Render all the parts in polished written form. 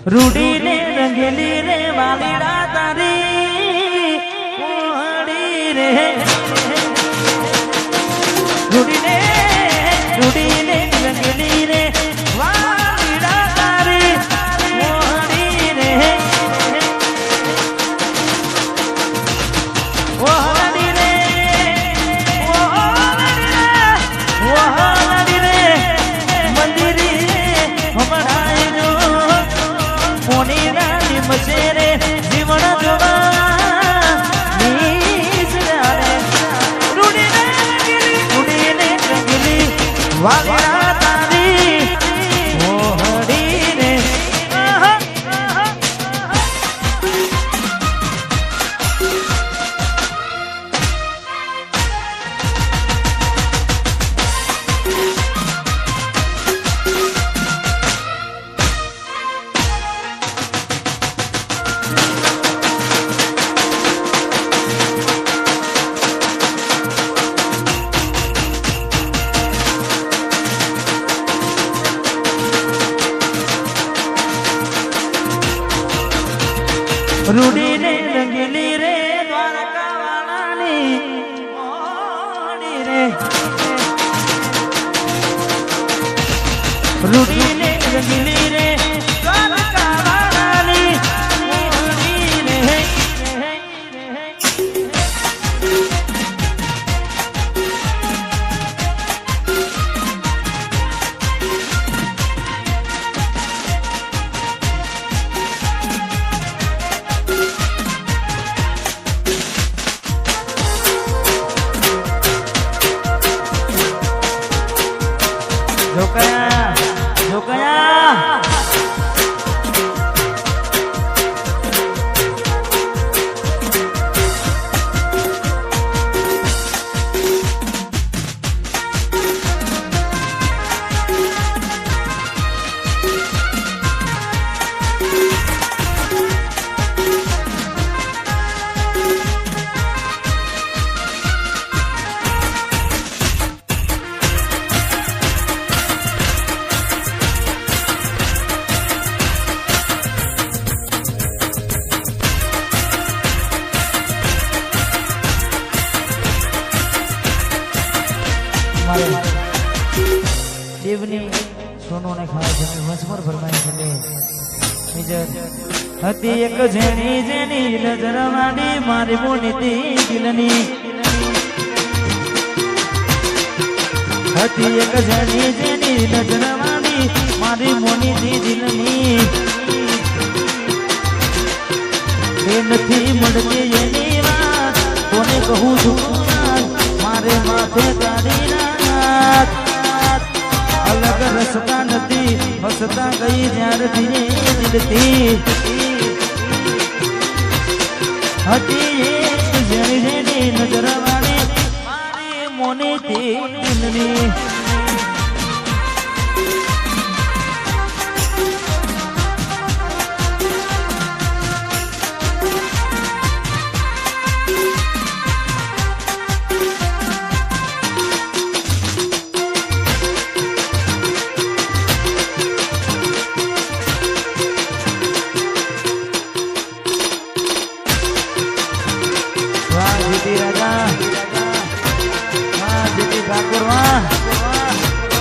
રૂડી ને રંગેલી રે વાલીડા તારી ઓડી રે રૂડી ને રંગેલી રે વાલીડા તારી ઓડી રે ઓડી રે ઓડી રે મંદિરી હમણાં મોની રાની મસેરે જીવન જોવા રૂડીને રંગીલી વાલિયા તારી ઓહડીને રૂડી ને રંગેલી રે દ્વારકા વાળાની ઓડી રે રૂડી ને રંગેલી રે દ્વારકા વાળાની ઓડી રે જોકયા દેવની સોનોને ખાય છે વસમર ભરમાઈ છે નિજર હતી એક જેની નજર વાડી મારી મોની દિલની હતી એક જેની નજર વાડી મારી મોની દિલની એ નથી મળતી એની વાત કોને કહું છું મારે માથે તારી રાત અલગ રસતા નથી હસતા ગઈ જ્યારથી દિલથી હતી એક જેની નજર વાળી મારી મોની દિલની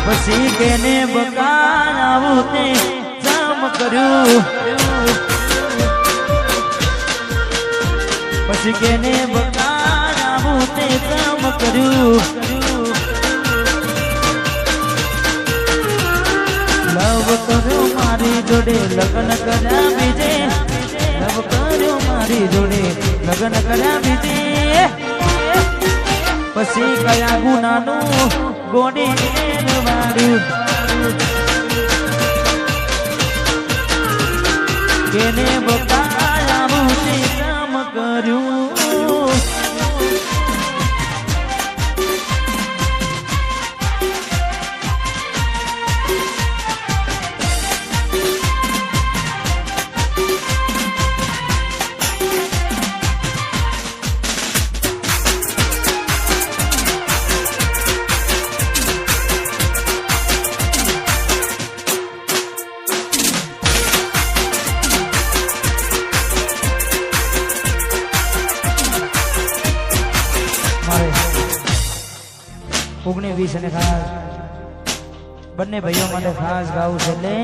પછી કેને બકાન આવું તે જામ કર્યું પછી કેને બકાન આવું તે જામ કર્યું લવ કર્યો મારી જોડે લગ્ન કર્યા બીજે લવ કર્યો મારી જોડે લગ્ન કર્યા બીજે પછી કયા ગુનાનું ગોડી વાળ્યું કેને બકાયા ભૂતે કામ કર્યું 19-20 અને ખાસ બંને ભાઈઓ માટે ખાસ ગાવું છે એટલે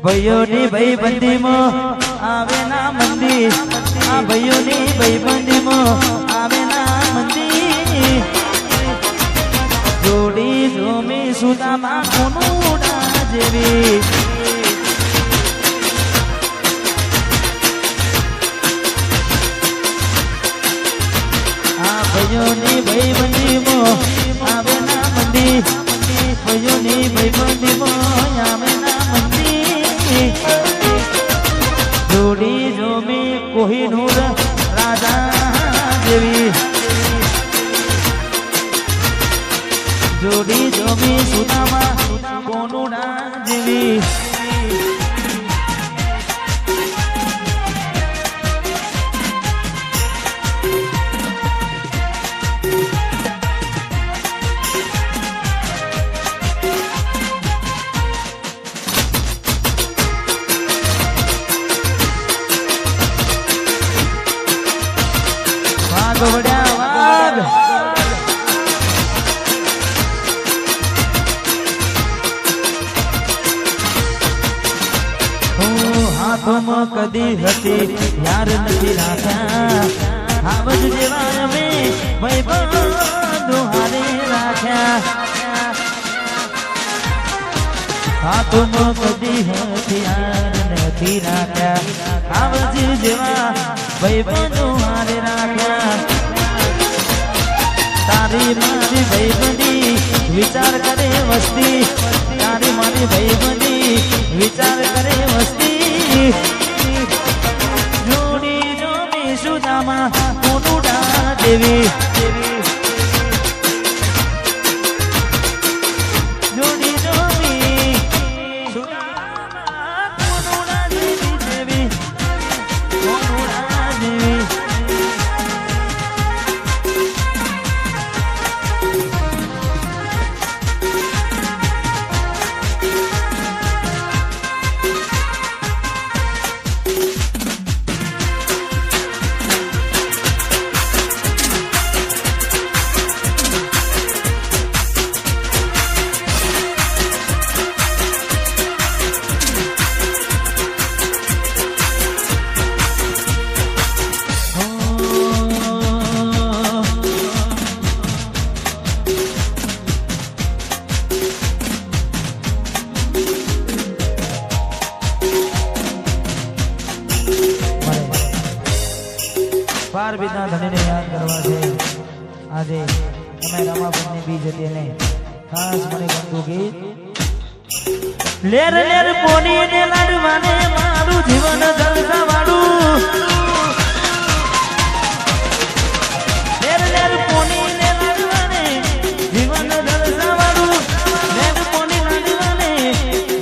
ભાઈઓની ભાઈબંધીમાં આવે ના મંદી આ ભાઈઓની ભાઈબંધીમાં આવે ના મંદી જોડી જોમી સુદામા કોનુડા જેવી આ ભાઈઓની ભાઈબંધીમાં આવે ના મંદી ભાઈઓની ભાઈબંધીમાં આવે ના મંદી જોડી જોમી કોહિનૂર રાજા જેવી જોડી જોમી સુદામા કોનુડા જેવી ગવડ્યા વાગ હાથોમાં કદી હતી યાર નથી રાખ્યા આવજ જેવા અમે ભાઈબંધો હારે રાખ્યા હાથોમાં કદી હતી યાર નથી રાખ્યા આવજ જેવા ભાઈબંધો હારે રાખ્યા તારી મારી ભાઈબંધી વિચાર કરે વસ્તી તારી મારી ભાઈબંધી વિચાર કરે વસ્તી જોડી જોડી સુદામા કોનુડા દેવી જોડી જોડી સુદામા કોનુડા દેવી કોનુડા દેવી બાર બીજના ધણીને યાદ કરવા છે આજે તમે રમાબંધની બીજ હતી એને ખાસ મને ગમતું ગીત લેર લેર પોનીને લાડવાને મારું જીવન જલસા વાળું લેર લેર પોનીને લાડવાને જીવન જલસા વાળું લેર પોની લાડવાને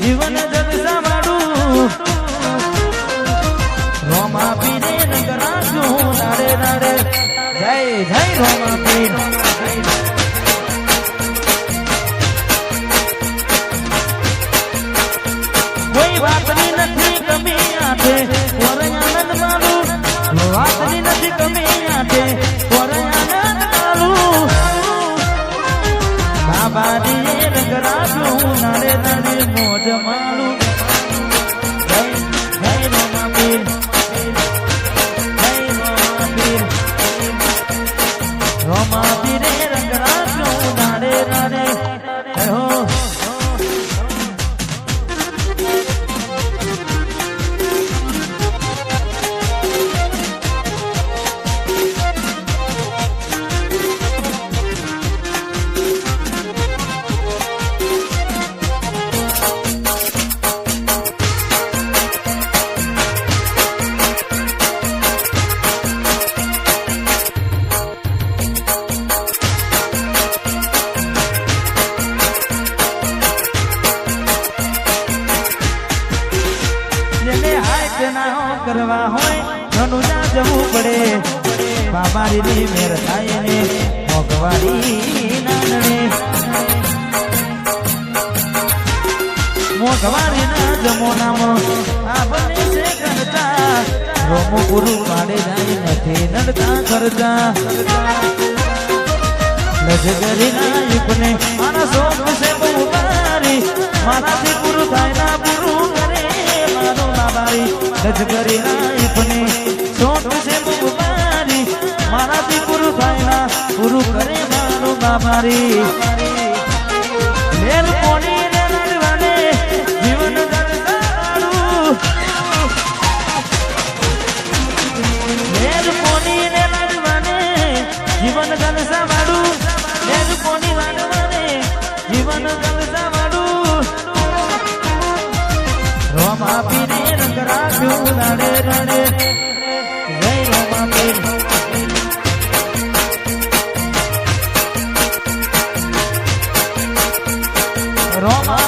જીવન જલસા વાળું રોમા પીને નગરાજું નારે નારે જય જય રોમા પીર કોઈ વાતની નથી કમી આઠે પર આનંદ માલું વાતની નથી કમી આઠે પર આનંદ માલું બાબાની નગરાજું નારે નારે મોજ માલું જય જય રોમા પીર રોમા પીરે રંગરાજું નારે નારે હો કરવા હોય ધનુજા જવું પડે બાબારી મેર થાય ને મોગવારી નાનડે મોગવારી ના જમોનામાં આપણે છે કરતા રોમું પૂરું પાડે જાય નથી નડતા કરતા લજગરી નાયકને મારા શોખ છે બહુ ભારી મારાથી પૂરું થાય ના પૂરું કરે મારો બાબારી લજગરી નાયકને શોખ છે બહુ ભારી મારાથી પૂરું થાય ના પૂરું કરે મારો બાબારી લેર કોની રે નડવાને જીવન દરસાડું લેર કોની રે નડવાને જીવન દરસાડું લેર કોની નડવાને જીવન દરસાડું રોમા પીને રંગ રાખ્યું રડે રડે જય રોમા પીર રોમા